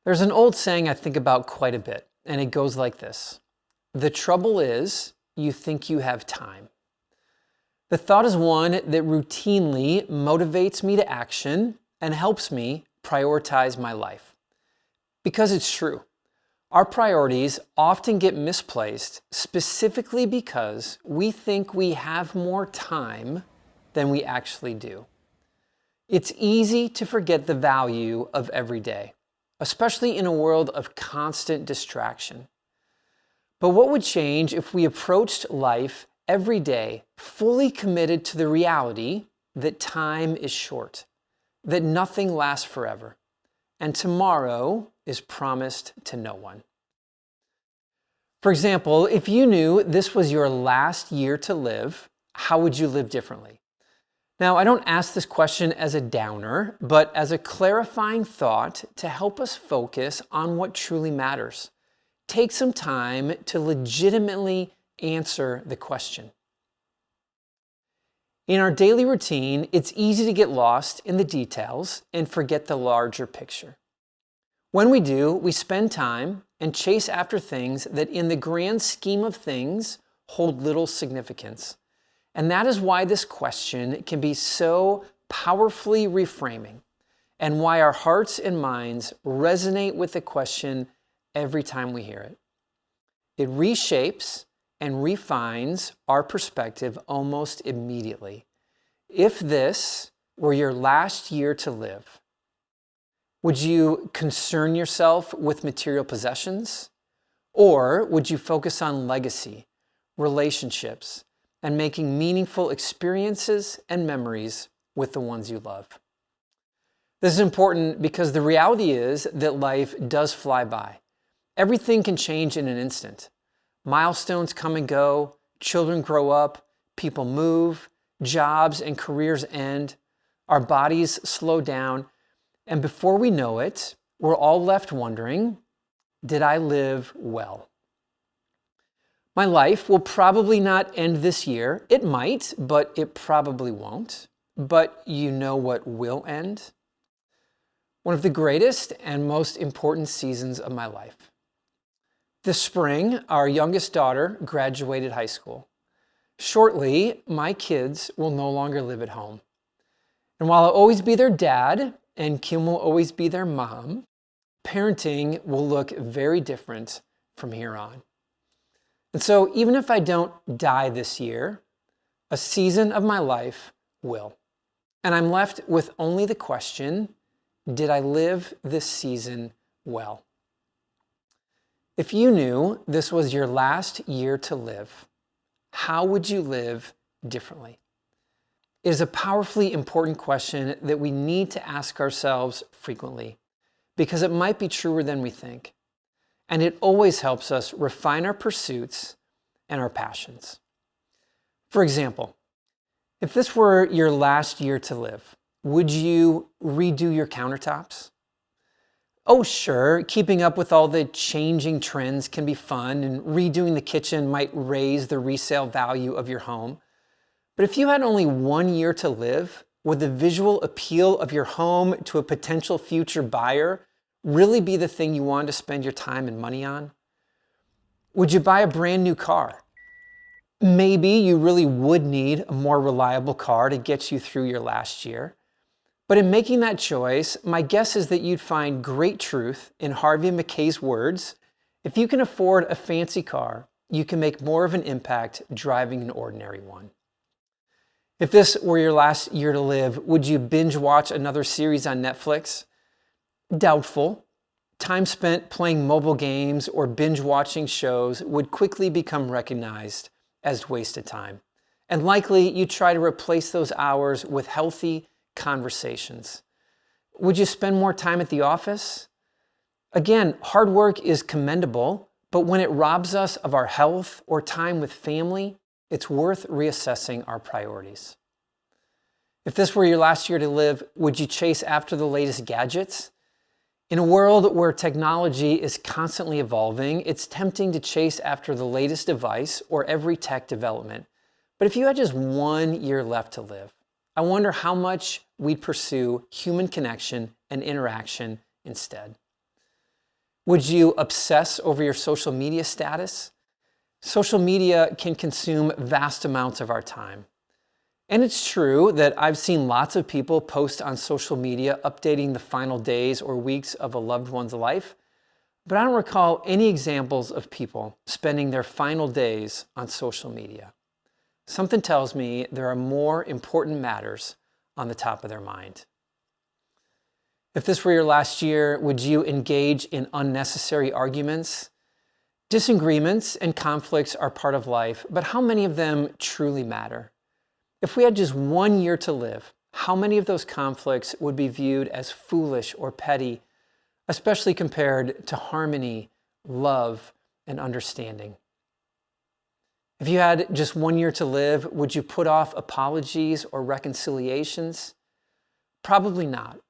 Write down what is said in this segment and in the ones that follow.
There's an old saying I think about quite a bit, and it goes like this. The trouble is, you think you have time. The thought is one that routinely motivates me to action and helps me prioritize my life. Because it's true. Our priorities often get misplaced specifically because we think we have more time than we actually do. It's easy to forget the value of every day, especially in a world of constant distraction. But what would change if we approached life every day fully committed to the reality that time is short, that nothing lasts forever, and tomorrow is promised to no one? For example, if you knew this was your last year to live, how would you live differently? Now, I don't ask this question as a downer, but as a clarifying thought to help us focus on what truly matters. Take some time to legitimately answer the question. In our daily routine, it's easy to get lost in the details and forget the larger picture. When we do, we spend time and chase after things that in the grand scheme of things hold little significance. And that is why this question can be so powerfully reframing, and why our hearts and minds resonate with the question every time we hear it. It reshapes and refines our perspective almost immediately. If this were your last year to live, would you concern yourself with material possessions? Or would you focus on legacy, relationships, and making meaningful experiences and memories with the ones you love? This is important because the reality is that life does fly by. Everything can change in an instant. Milestones come and go, children grow up, people move, jobs and careers end, our bodies slow down, and before we know it, we're all left wondering, did I live well? My life will probably not end this year. It might, but it probably won't. But you know what will end? One of the greatest and most important seasons of my life. This spring, our youngest daughter graduated high school. Shortly, my kids will no longer live at home. And while I'll always be their dad, and Kim will always be their mom, parenting will look very different from here on. And so even if I don't die this year, a season of my life will. And I'm left with only the question, did I live this season well? If you knew this was your last year to live, how would you live differently? It is a powerfully important question that we need to ask ourselves frequently, because it might be truer than we think. And it always helps us refine our pursuits and our passions. For example, if this were your last year to live, would you redo your countertops? Oh, sure, keeping up with all the changing trends can be fun, and redoing the kitchen might raise the resale value of your home. But if you had only 1 year to live, would the visual appeal of your home to a potential future buyer really be the thing you wanted to spend your time and money on? Would you buy a brand new car? Maybe you really would need a more reliable car to get you through your last year. But in making that choice, my guess is that you'd find great truth in Harvey Mackay's words, if you can afford a fancy car, you can make more of an impact driving an ordinary one. If this were your last year to live, would you binge watch another series on Netflix? Doubtful. Time spent playing mobile games or binge watching shows would quickly become recognized as wasted time. And likely you'd try to replace those hours with healthy conversations. Would you spend more time at the office? Again, hard work is commendable, but when it robs us of our health or time with family, it's worth reassessing our priorities. If this were your last year to live, would you chase after the latest gadgets? In a world where technology is constantly evolving, it's tempting to chase after the latest device or every tech development. But if you had just 1 year left to live, I wonder how much we'd pursue human connection and interaction instead. Would you obsess over your social media status? Social media can consume vast amounts of our time. And it's true that I've seen lots of people post on social media updating the final days or weeks of a loved one's life, but I don't recall any examples of people spending their final days on social media. Something tells me there are more important matters on the top of their mind. If this were your last year, would you engage in unnecessary arguments? Disagreements and conflicts are part of life, but how many of them truly matter? If we had just 1 year to live, how many of those conflicts would be viewed as foolish or petty, especially compared to harmony, love, and understanding? If you had just 1 year to live, would you put off apologies or reconciliations? Probably not.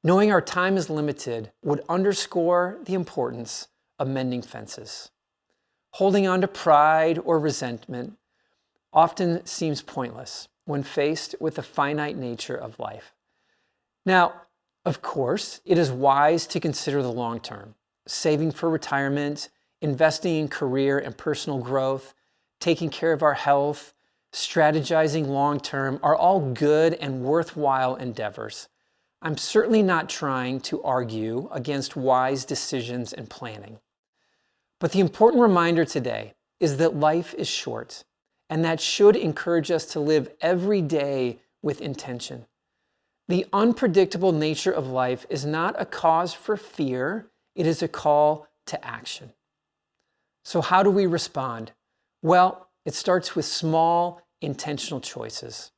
Knowing our time is limited would underscore the importance of mending fences. Holding on to pride or resentment often seems pointless when faced with the finite nature of life. Now, of course, it is wise to consider the long term, saving for retirement, investing in career and personal growth, taking care of our health, strategizing long term are all good and worthwhile endeavors. I'm certainly not trying to argue against wise decisions and planning. But the important reminder today is that life is short, and that should encourage us to live every day with intention. The unpredictable nature of life is not a cause for fear, it is a call to action. So how do we respond? Well, it starts with small, intentional choices.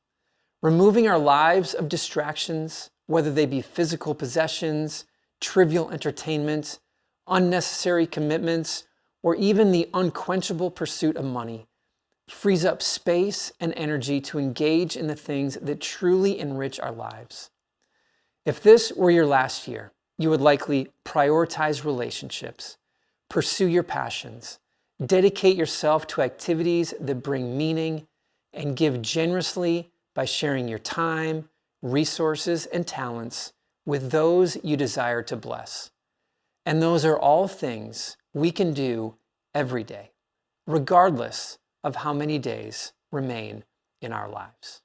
Removing our lives of distractions, whether they be physical possessions, trivial entertainment, unnecessary commitments, or even the unquenchable pursuit of money, frees up space and energy to engage in the things that truly enrich our lives. If this were your last year, you would likely prioritize relationships, pursue your passions, dedicate yourself to activities that bring meaning, and give generously by sharing your time, resources, and talents with those you desire to bless. And those are all things we can do every day, regardless of how many days remain in our lives.